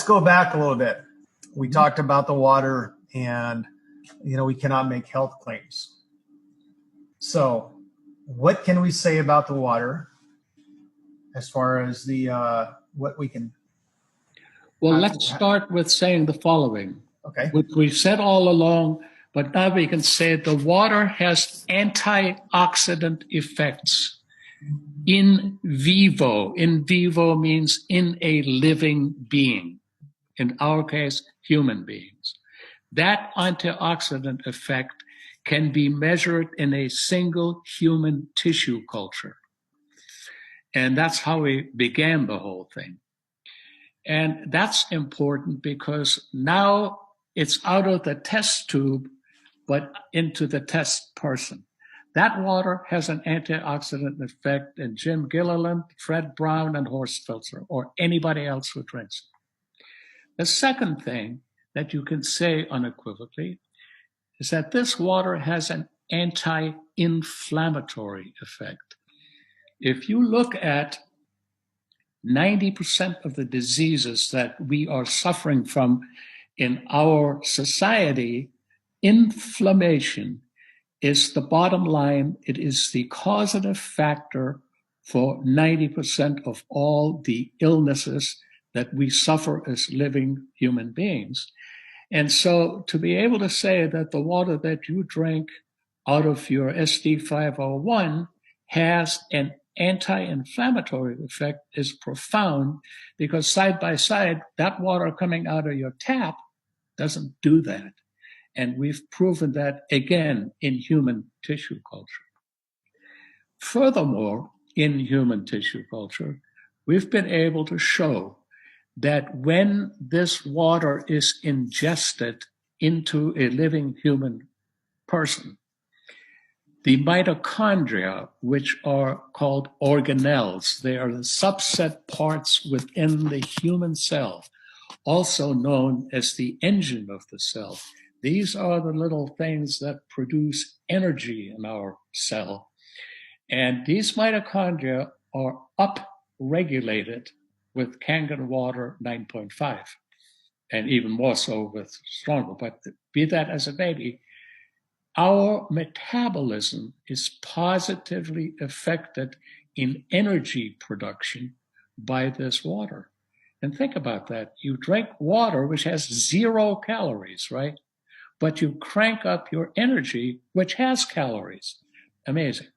go back a little bit. We talked about the water, and we cannot make health claims. So, what can we say about the water as far as the what we can? Well, let's start with saying the following. Okay. Which we've said all along, but now we can say the water has antioxidant effects in vivo. In vivo means in a living being. In our case, human beings. That antioxidant effect can be measured in a single human tissue culture. And that's how we began the whole thing. And that's important because now it's out of the test tube, but into the test person. That water has an antioxidant effect in Jim Gilliland, Fred Brown, and Horst Filzer, or anybody else who drinks it. The second thing that you can say unequivocally is that this water has an anti-inflammatory effect. If you look at 90% of the diseases that we are suffering from in our society, inflammation is the bottom line. It is the causative factor for 90% of all the illnesses that we suffer as living human beings. And so to be able to say that the water that you drink out of your SD501 has an anti-inflammatory effect is profound, because side by side, that water coming out of your tap doesn't do that. And we've proven that again in human tissue culture. Furthermore, in human tissue culture, we've been able to show that when this water is ingested into a living human person, the mitochondria, which are called organelles, they are the subset parts within the human cell, also known as the engine of the cell. These are the little things that produce energy in our cell. And these mitochondria are upregulated with Kangen Water 9.5, and even more so with stronger. But be that as it may be, our metabolism is positively affected in energy production by this water. And think about that. You drink water which has 0 calories, right? But you crank up your energy, which has calories. Amazing.